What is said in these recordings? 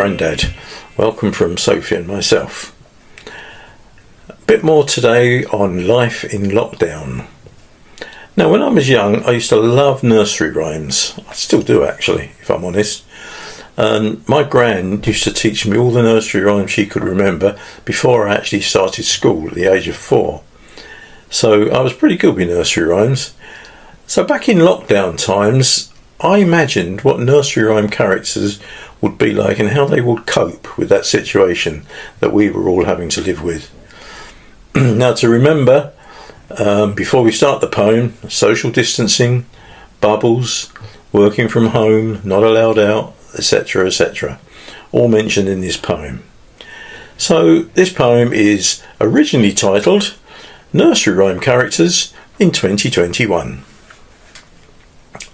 Grandad. Welcome from Sophie and myself. A bit more today on life in lockdown. Now, when I was young, I used to love nursery rhymes. I still do, actually, if I'm honest. And my gran used to teach me all the nursery rhymes she could remember before I actually started school at the age of 4. So I was pretty good with nursery rhymes. So back in lockdown times, I imagined what nursery rhyme characters would be like and how they would cope with that situation that we were all having to live with. Now, to remember, before we start the poem, social distancing, bubbles, working from home, not allowed out, etc., etc., all mentioned in this poem. So this poem is originally titled Nursery Rhyme Characters in 2021.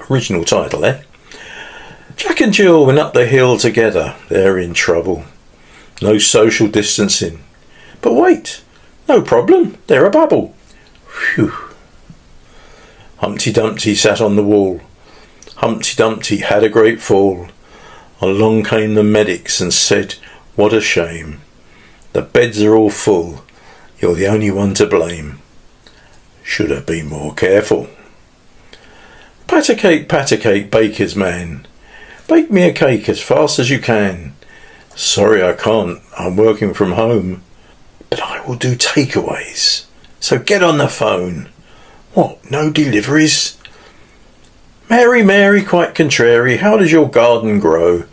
Original title, eh? Jack and Jill went up the hill together. They're in trouble. No social distancing. But wait, no problem. They're a bubble. Phew. Humpty Dumpty sat on the wall. Humpty Dumpty had a great fall. Along came the medics and said, "What a shame. The beds are all full. You're the only one to blame. Should have been more careful." Pat a cake, baker's man. Bake me a cake as fast as you can. Sorry I can't, I'm working from home. But I will do takeaways. So get on the phone. What, no deliveries? Mary, Mary, quite contrary, how does your garden grow?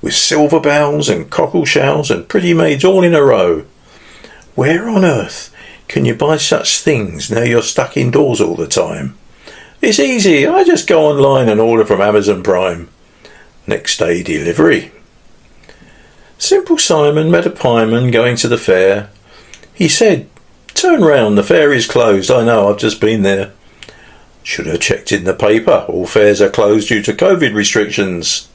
With silver bells and cockle shells and pretty maids all in a row. Where on earth can you buy such things now you're stuck indoors all the time? It's easy, I just go online and order from Amazon Prime. Next day delivery. Simple Simon met a pieman going to the fair. He said, "Turn round, the fair is closed. I know, I've just been there." Should have checked in the paper. All fairs are closed due to COVID restrictions.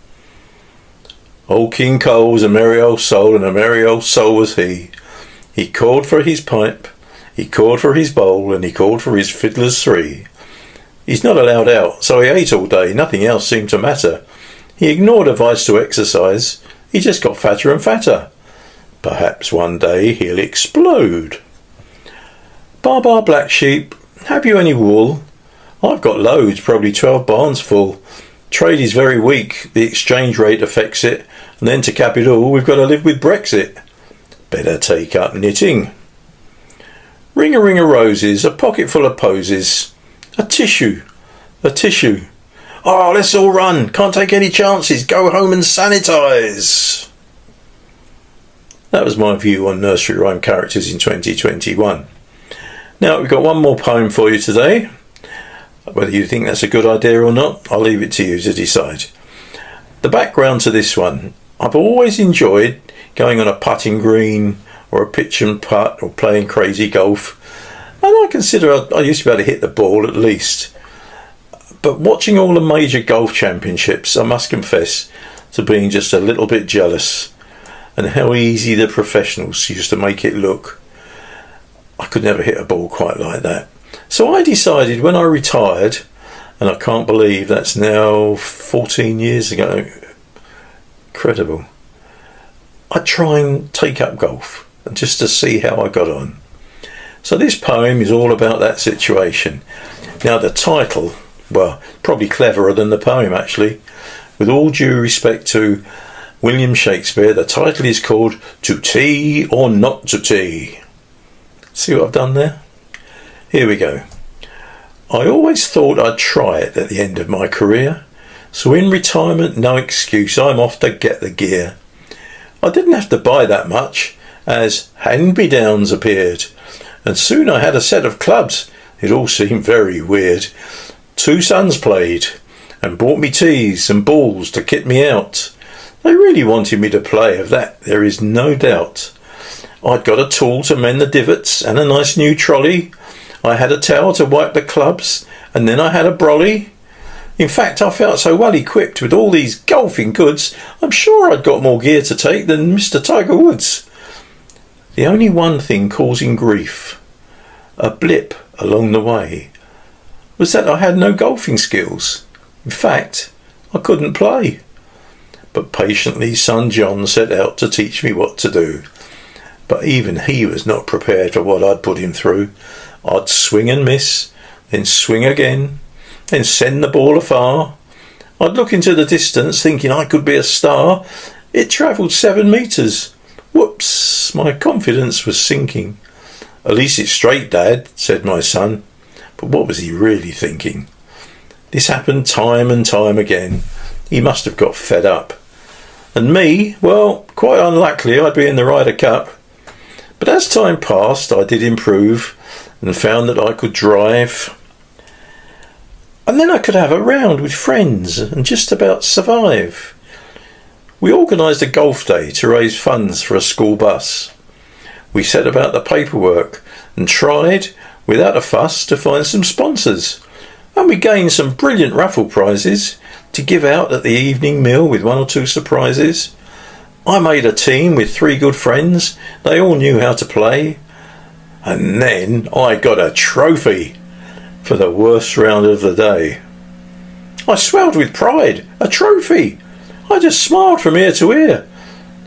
Old King Cole was a merry old soul, and a merry old soul was he. He called for his pipe, he called for his bowl, and he called for his fiddlers 3. He's not allowed out, so he ate all day. Nothing else seemed to matter. He ignored advice to exercise. He just got fatter and fatter. Perhaps one day he'll explode. Bar bar black sheep, have you any wool? I've got loads, probably 12 barns full. Trade is very weak, the exchange rate affects it, and then to cap it all, we've got to live with Brexit. Better take up knitting. Ring a roses, a pocket full of posies. A tissue. Oh, let's all run. Can't take any chances. Go home and sanitise. That was my view on nursery rhyme characters in 2021. Now, we've got one more poem for you today. Whether you think that's a good idea or not, I'll leave it to you to decide. The background to this one. I've always enjoyed going on a putting green or a pitch and putt or playing crazy golf. And I consider I used to be able to hit the ball at least. But watching all the major golf championships, I must confess to being just a little bit jealous. And how easy the professionals used to make it look. I could never hit a ball quite like that. So I decided when I retired, and I can't believe that's now 14 years ago. Incredible. I'd try and take up golf just to see how I got on. So this poem is all about that situation. Now the title, well, probably cleverer than the poem actually. With all due respect to William Shakespeare, the title is called To Tea or Not to Tea. See what I've done there? Here we go. I always thought I'd try it at the end of my career. So in retirement, no excuse, I'm off to get the gear. I didn't have to buy that much, as hand-me-downs appeared. And soon I had a set of clubs. It all seemed very weird. 2 sons played and bought me tees and balls to kit me out. They really wanted me to play, of that there is no doubt. I'd got a tool to mend the divots and a nice new trolley. I had a towel to wipe the clubs, and then I had a brolly. In fact, I felt so well equipped with all these golfing goods, I'm sure I'd got more gear to take than Mr. Tiger Woods. The only one thing causing grief, a blip along the way, was that I had no golfing skills. In fact, I couldn't play. but patiently son John set out to teach me what to do. But even he was not prepared for what I'd put him through. I'd swing and miss, then swing again, then send the ball afar. I'd look into the distance thinking I could be a star. It travelled 7 metres. Whoops, my confidence was sinking. At least it's straight, Dad, said my son. But what was he really thinking? This happened time and time again. He must have got fed up. And me, well, quite unluckily I'd be in the Ryder Cup. But as time passed, I did improve and found that I could drive. And then I could have a round with friends and just about survive. We organised a golf day to raise funds for a school bus. We set about the paperwork and tried, without a fuss, to find some sponsors. And we gained some brilliant raffle prizes to give out at the evening meal with 1 or 2 surprises. I made a team with 3 good friends. They all knew how to play. And then I got a trophy for the worst round of the day. I swelled with pride. A trophy! I just smiled from ear to ear.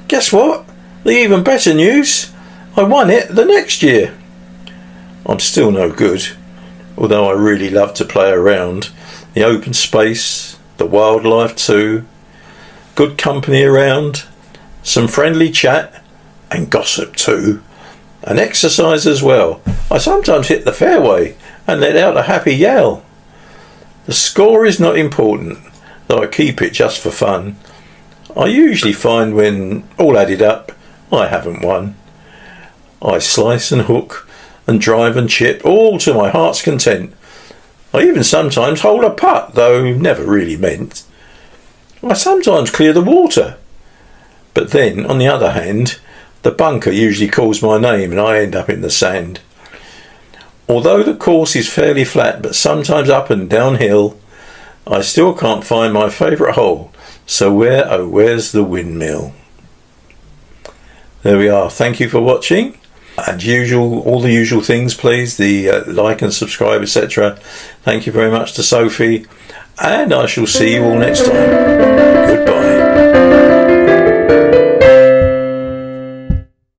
Guess what? The even better news? I won it the next year. I'm still no good, although I really love to play around. The open space, the wildlife too, good company around, some friendly chat and gossip too, and exercise as well. I sometimes hit the fairway and let out a happy yell. The score is not important, though I keep it just for fun. I usually find when all added up, I haven't won. I slice and hook and drive and chip, all to my heart's content. I even sometimes hold a putt, though never really meant. I sometimes clear the water. But then, on the other hand, the bunker usually calls my name and I end up in the sand. Although the course is fairly flat, but sometimes up and downhill, I still can't find my favourite hole. So where, oh where's the windmill? There we are. Thank you for watching. And usual, all the usual things, please. The like and subscribe, etc. Thank you very much to Sophie. And I shall see you all next time. Goodbye.